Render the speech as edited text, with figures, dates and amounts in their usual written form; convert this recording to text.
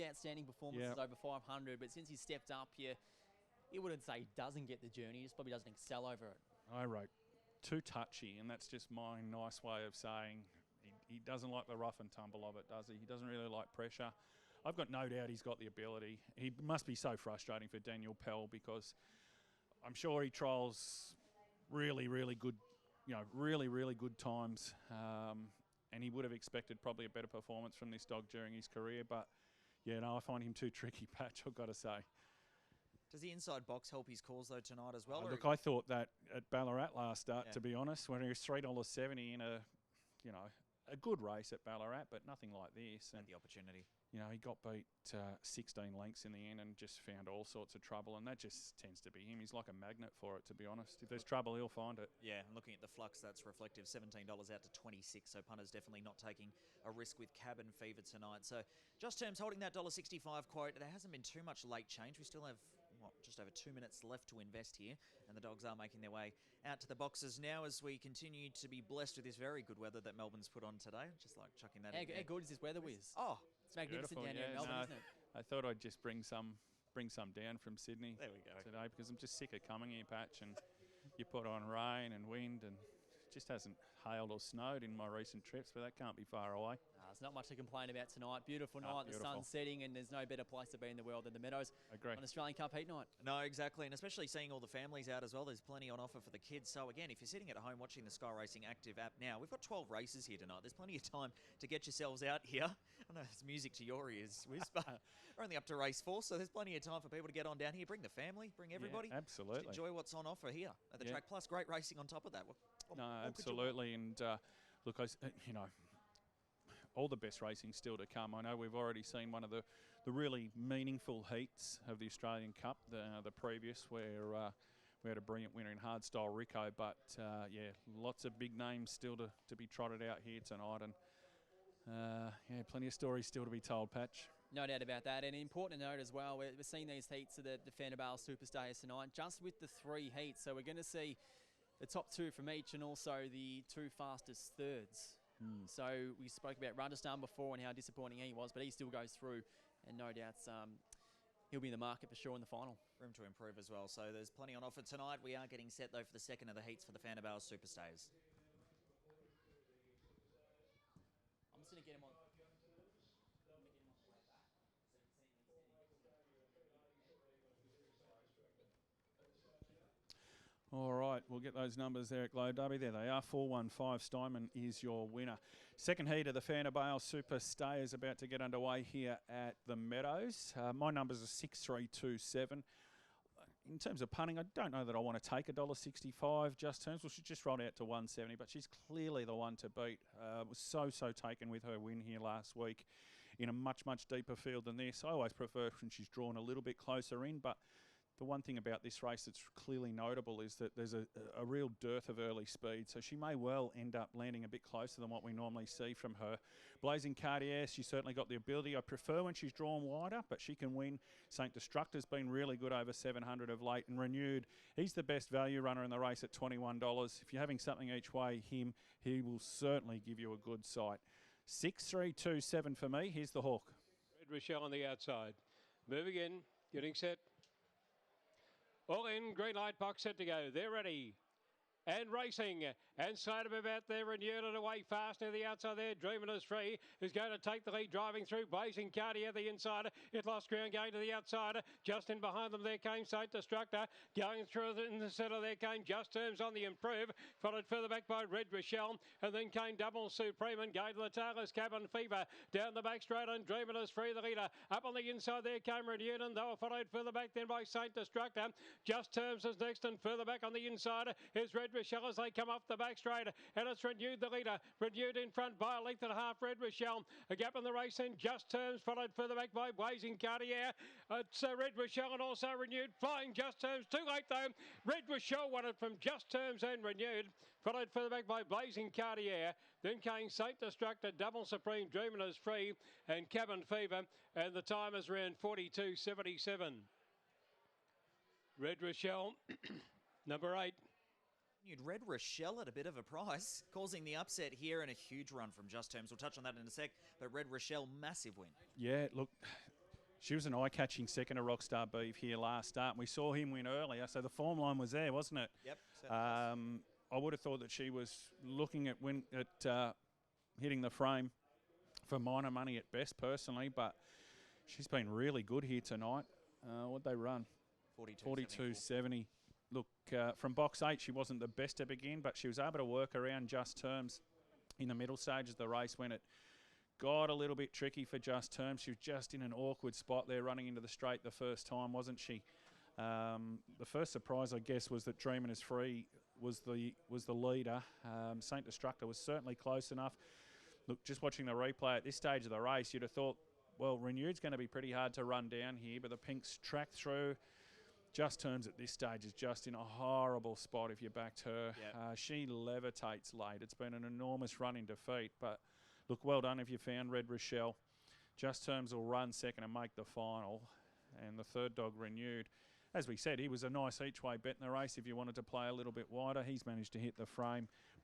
really outstanding performances over 500, but since he's stepped up here, you wouldn't say he doesn't get the journey, he just probably doesn't excel over it. I wrote too touchy, and that's just my nice way of saying he doesn't like the rough and tumble of it, does he? He doesn't really like pressure. I've got no doubt he's got the ability. He must be so frustrating for Daniel Pell, because I'm sure he trials really, really good, really, really good times. And he would have expected probably a better performance from this dog during his career. But, yeah, no, I find him too tricky, Patch, I've got to say. Does the inside box help his cause, though, tonight as well? Look, I thought that at Ballarat last start, to be honest, when he was $3.70 in a good race at Ballarat, but nothing like this. And the opportunity. He got beat 16 lengths in the end and just found all sorts of trouble, and that just tends to be him. He's like a magnet for it, to be honest. If there's trouble, he'll find it. Yeah, and looking at the flux, that's reflective. $17 out to 26, so punters definitely not taking a risk with Cabin Fever tonight. So Just Terms holding that $1.65 quote. There hasn't been too much late change. We still have, just over 2 minutes left to invest here, and the dogs are making their way out to the boxes now as we continue to be blessed with this very good weather that Melbourne's put on today. Just like chucking that in there. How good is this weather, Wiz? Oh, it's magnificent down here in Melbourne, isn't it? I thought I'd just bring some down from Sydney today, because I'm just sick of coming here, Patch, and you put on rain and wind, and it just hasn't hailed or snowed in my recent trips, but that can't be far away. There's not much to complain about tonight. Beautiful night, the sun's setting, and there's no better place to be in the world than the Meadows on Australian Cup Heat Night. No, exactly, and especially seeing all the families out as well. There's plenty on offer for the kids. So again, if you're sitting at home watching the Sky Racing Active app now, we've got 12 races here tonight. There's plenty of time to get yourselves out here. I know it's music to your ears, Wiz, but we're only up to race 4, so there's plenty of time for people to get on down here. Bring the family, bring everybody. Yeah, absolutely. Just enjoy what's on offer here at the track. Plus, great racing on top of that. No, absolutely, and look, all the best racing still to come. I know we've already seen one of the really meaningful heats of the Australian Cup, the previous, where we had a brilliant winner in Hardstyle Rico, but lots of big names still to be trotted out here tonight, and plenty of stories still to be told, Patch. No doubt about that, and important to note as well, we're seeing these heats of the Fanabale Superstars tonight, just with the 3 heats, so we're going to see the top 2 from each and also the 2 fastest thirds. So we spoke about Rajasthan before and how disappointing he was, but he still goes through, and no doubt he'll be in the market for sure in the final. Room to improve as well, so there's plenty on offer tonight. We are getting set, though, for the second of the heats for the Fanabale Superstars. I'm just going to get him on. All right, we'll get those numbers there at Globe Derby. There they are, 415. Steinman is your winner. Second heat of the Fanabale Super Stay is about to get underway here at the Meadows. My numbers are 6-3-2-7. In terms of punting, I don't know that I want to take $1.65 Just Terms. Well, she just rolled out to 170, but she's clearly the one to beat. Was so taken with her win here last week in a much deeper field than this. I always prefer when she's drawn a little bit closer in, but the one thing about this race that's clearly notable is that there's a real dearth of early speed, so she may well end up landing a bit closer than what we normally see from her. Blazing Cartier, she's certainly got the ability. I prefer when she's drawn wider, but she can win. Saint Destructor's been really good over 700 of late, and Renewed, he's the best value runner in the race at $21. If you're having something each way, he will certainly give you a good sight. 6-3-2-7 for me. Here's the Hawk. Red Rochelle on the outside. Moving in, getting set. All in, green light box set to go. They're ready. And racing, and side of about there, Renewed it away fast near the outside there. Dreaming is free, is going to take the lead, driving through. Blazing Cartier, the insider. It lost ground going to the outsider. Just in behind them there came Saint Destructor. Going through in the centre there came Just Terms on the improve. Followed further back by Red Rochelle. And then came Double Supreme and going to the tail is Cabin Fever. Down the back straight and Dreaming is free, the leader. Up on the inside there came Renewed, and they were followed further back then by Saint Destructor. Just Terms is next, and further back on the inside is Red Rochelle as they come off the back straight, and it's Renewed the leader. Renewed in front by a length and a half. Red Rochelle, a gap in the race in Just Terms, followed further back by Blazing Cartier. It's Red Rochelle and also Renewed. Flying Just Terms, too late though. Red Rochelle won it from Just Terms and Renewed, followed further back by Blazing Cartier. Then came Saint Destructor, Double Supreme, Dreamin' is free, and Cabin Fever, and the time is around 42.77. Red Rochelle, number 8. Red Rochelle at a bit of a price, causing the upset here, and a huge run from Just Terms. We'll touch on that in a sec, but Red Rochelle, massive win. Yeah, look, She was an eye-catching second to Rockstar Beef here last start, and we saw him win earlier, so the form line was there, wasn't it? Yep. certainly was. I would have thought that she was looking at hitting the frame for minor money at best, personally, but she's been really good here tonight. What'd they run? 42.70. Look, from box 8, she wasn't the best to begin, but she was able to work around Just Terms in the middle stages of the race when it got a little bit tricky for Just Terms. She was just in an awkward spot there running into the straight the first time, wasn't she? The first surprise, I guess, was that Dreamin' Is Free was the leader. Saint Destructor was certainly close enough. Look, just watching the replay at this stage of the race, you'd have thought, well, Renewed's going to be pretty hard to run down here, but the Pinks tracked through. Just Terms at this stage is just in a horrible spot if you backed her. Yep. She levitates late. It's been an enormous run in defeat, but look, well done if you found Red Rochelle. Just Terms will run second and make the final, and the third dog, Renewed. As we said, he was a nice each-way bet in the race if you wanted to play a little bit wider. He's managed to hit the frame